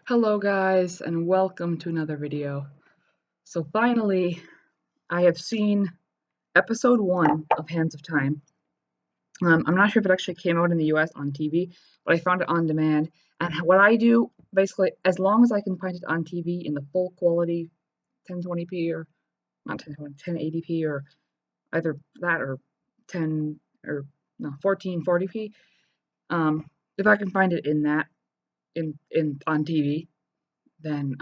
Hello guys, and welcome to another video. So finally, I have seen episode 1 of Hands of Time. I'm not sure if it actually came out in the US on TV, but I found it on demand. And what I do, basically, as long as I can find it on TV in the full quality 1020p or not 1020, 1080p or either that or 10 or no 1440p. If I can find it in that in on TV, then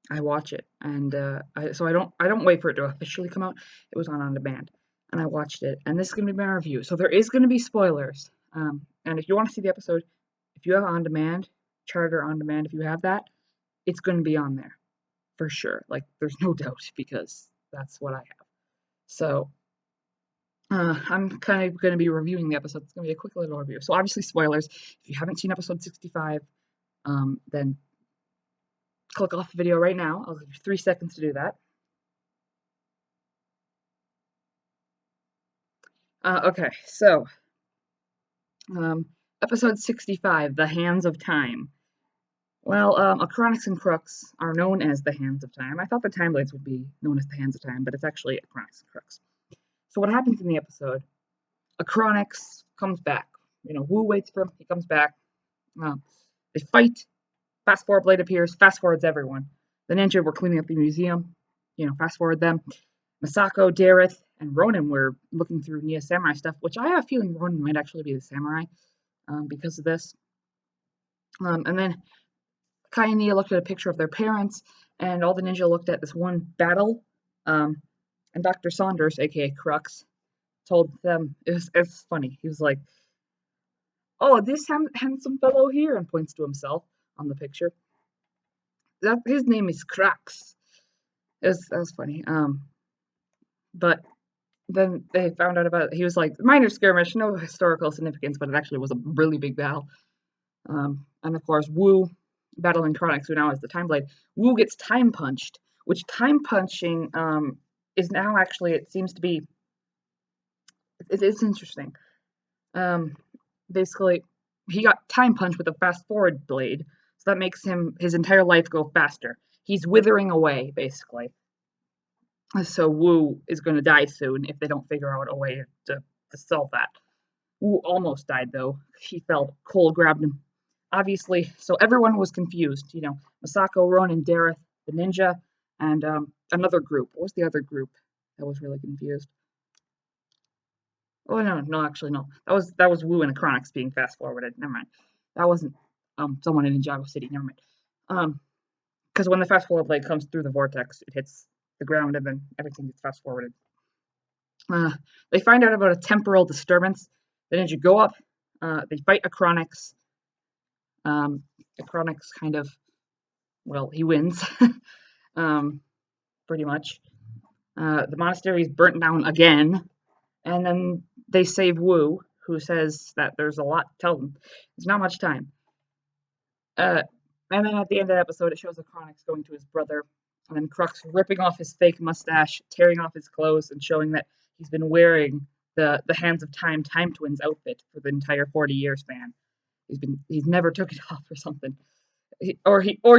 I watch it, and so I don't wait for it to officially come out. It was on demand, and I watched it. And this is gonna be my review. So there is gonna be spoilers. And if you want to see the episode, if you have on demand, Charter on demand, if you have that, it's gonna be on there for sure. Like there's no doubt because that's what I have. So I'm kind of gonna be reviewing the episode. It's gonna be a quick little review. So obviously spoilers. If you haven't seen episode 65, then click off the video right now. I'll give you 3 seconds to do that. Okay, so um, episode 65, The Hands of Time. Well, Acronix and Crux are known as the Hands of Time. I thought the Time Blades would be known as the Hands of Time, but it's actually Acronix and Crux. So what happens in the episode? Acronix comes back. Wu waits for him. He comes back. They fight. Fast forward blade appears. Fast forwards everyone. The ninja were cleaning up the museum. Fast forward them. Masako, Dareth, and Ronan were looking through Nia Samurai stuff, which I have a feeling Ronan might actually be the samurai because of this. And then Kai and Nia looked at a picture of their parents, and all the ninja looked at this one battle. And Dr. Saunders, aka Crux, told them it's funny. He was like, "Oh, this handsome fellow here," and points to himself on the picture. That his name is Crux. That was funny. But then they found out about he was like minor skirmish, no historical significance, but it actually was a really big battle. And of course, Wu battling Chronix, who now has the Time Blade. Wu gets time punched, which time punching is now actually it seems to be it's interesting. Um, Basically, he got time punched with a fast forward blade, so that makes his entire life go faster. He's withering away, basically. So Wu is going to die soon if they don't figure out a way to solve that. Wu almost died though. He fell. Cole grabbed him. Obviously, so everyone was confused. Masako, Ronan, Dareth, the ninja, and another group. What was the other group that was really confused? Oh no, actually no. That was Wu and Acronix being fast forwarded. Never mind. That wasn't someone in NINJAGO City. Never mind. Because when the fast forward blade comes through the vortex, it hits the ground and then everything gets fast forwarded. Uh, they find out about a temporal disturbance. The ninja go up. They fight Acronix. Acronix kind of, well, he wins, pretty much. The monastery is burnt down again, and then they save Wu, who says that there's a lot to tell them. There's not much time. And then at the end of the episode, it shows Acronix going to his brother, and then Crux ripping off his fake mustache, tearing off his clothes, and showing that he's been wearing the Hands of Time Time Twins outfit for the entire 40-year span. He's never took it off or something. He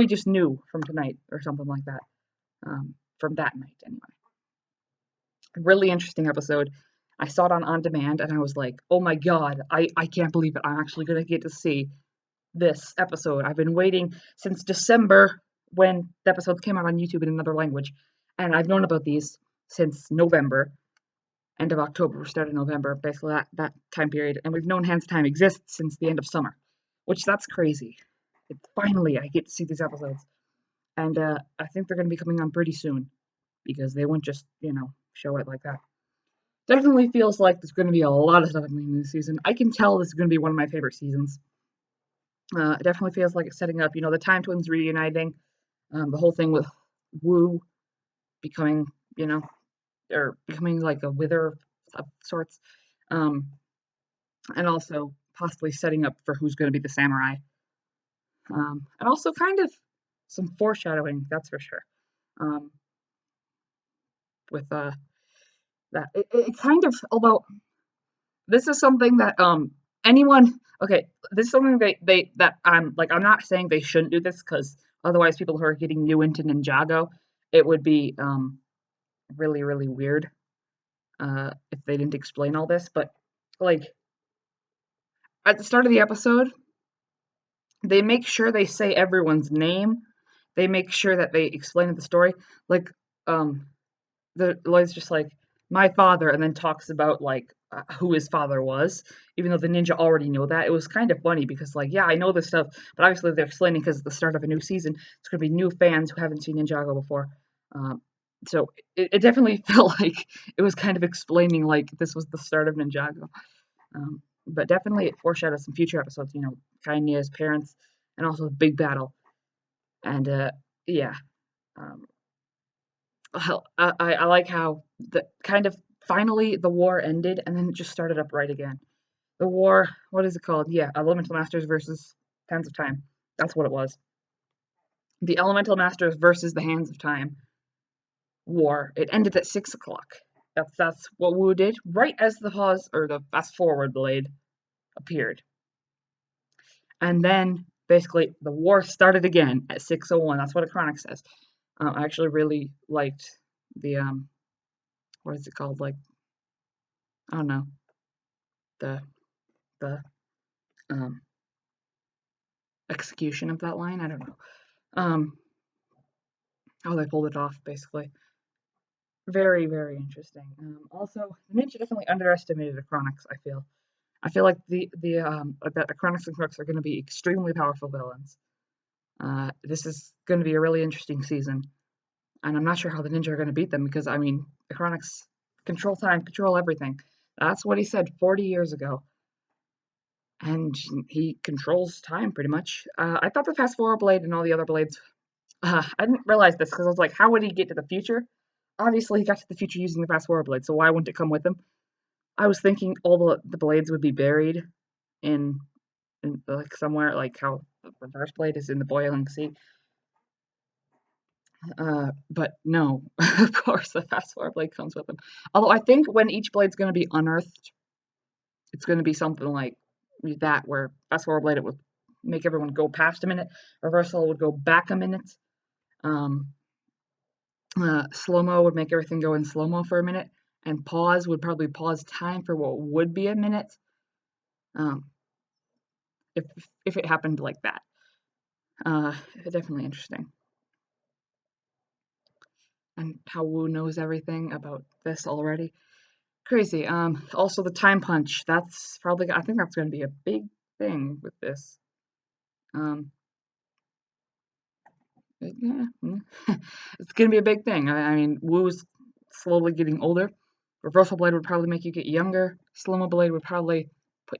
just knew from tonight or something like that. From that night anyway. Really interesting episode. I saw it on demand and I was like, oh my god, I can't believe it. I'm actually gonna get to see this episode. I've been waiting since December when the episodes came out on YouTube in another language, and I've known about these since November, end of October, start of November, basically that time period, and we've known Hands of Time exists since the end of summer, which that's crazy. Finally, I get to see these episodes, and I think they're going to be coming on pretty soon because they won't just show it like that. Definitely feels like there's going to be a lot of stuff in this season. I can tell this is going to be one of my favorite seasons. It definitely feels like it's setting up, the Time Twins reuniting, the whole thing with Wu becoming, or becoming like a wither of sorts, and also possibly setting up for who's going to be the samurai, and also kind of some foreshadowing, that's for sure, with that. It kind of, although this is something that anyone, Okay, this is something that I'm not saying they shouldn't do this because otherwise people who are getting new into Ninjago, it would be really really weird if they didn't explain all this. But like at the start of the episode, they make sure they say everyone's name. They make sure that they explain the story. Like um the Lloyd's just like my father, and then talks about like who his father was, even though the ninja already know that. It was kind of funny because like yeah, I know this stuff, but obviously they're explaining because it's the start of a new season. It's going to be new fans who haven't seen Ninjago before. Um, so it definitely felt like it was kind of explaining like this was the start of Ninjago. But definitely it foreshadows some future episodes. You know, Kanye's parents, and also the big battle. And yeah. Um, I like how the kind of finally the war ended and then it just started up right again. The war, what is it called? Yeah, Elemental Masters versus Hands of Time. That's what it was. The Elemental Masters versus the Hands of Time war. It ended at 6 o'clock. That's what Wu did right as the pause or the fast forward blade appeared, and then basically the war started again at 6:01. That's what a chronic says. I actually really liked the what is it called? Like I don't know the the um, execution of that line. I don't know. Um, how they pulled it off, basically. Very, very interesting. Also, Ninja definitely underestimated Acronyx. I feel like that Acronyx and Crooks are going to be extremely powerful villains. This is going to be a really interesting season, and I'm not sure how the Ninja are going to beat them because I mean, Acronyx control time, control everything. That's what he said 40 years ago, and he controls time pretty much. I thought the Fast Forward Blade and all the other blades. I didn't realize this because I was like, how would he get to the future? Obviously, he got to the future using the fast forward blade, so why wouldn't it come with him? I was thinking all the blades would be buried in, like somewhere, like how the reverse blade is in the boiling sea. But no, of course, the fast forward blade comes with him. Although I think when each blade's going to be unearthed, it's going to be something like that, where fast forward blade it would make everyone go past a minute, reversal would go back a minute. Um, Slow mo would make everything go in slow mo for a minute, and pause would probably pause time for what would be a minute. Um, if if it happened like that, definitely interesting. And how Wu knows everything about this already, crazy. Also the time punch. That's probably I think that's going to be a big thing with this. Um, yeah, it's going to be a big thing. I mean, Wu's slowly getting older. Reversal blade would probably make you get younger. Slow-mo blade would probably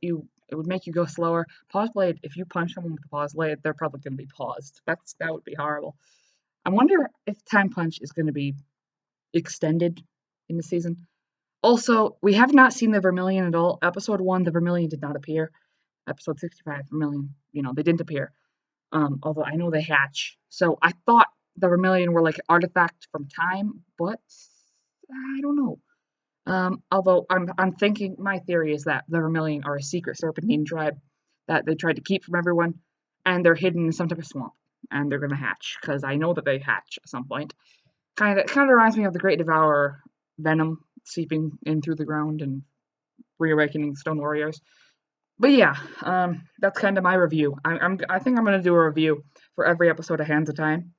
it would make you go slower. Pause blade, if you punch someone with a pause blade, they're probably going to be paused. That would be horrible. I wonder if time punch is going to be extended in the season. Also, we have not seen the Vermilion at all. Episode 1, the Vermilion did not appear. Episode 65, Vermilion, they didn't appear. Although I know they hatch. So I thought the Vermilion were like an artifact from time, but I don't know. Although I'm thinking my theory is that the Vermilion are a secret serpentine tribe that they tried to keep from everyone, and they're hidden in some type of swamp, and they're gonna hatch because I know that they hatch at some point. Kind of reminds me of the Great Devourer venom seeping in through the ground and reawakening Stone Warriors. But yeah, that's kind of my review. I think I'm gonna do a review for every episode of Hands of Time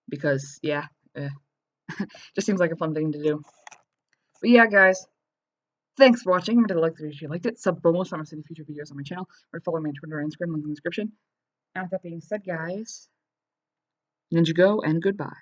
because yeah, eh, just seems like a fun thing to do. But yeah, guys, thanks for watching. Remember to like the video if you liked it. Sub for most time I've seen future videos on my channel. Or follow me on Twitter and Instagram, link in the description. And with that being said, guys, Ninja go and goodbye.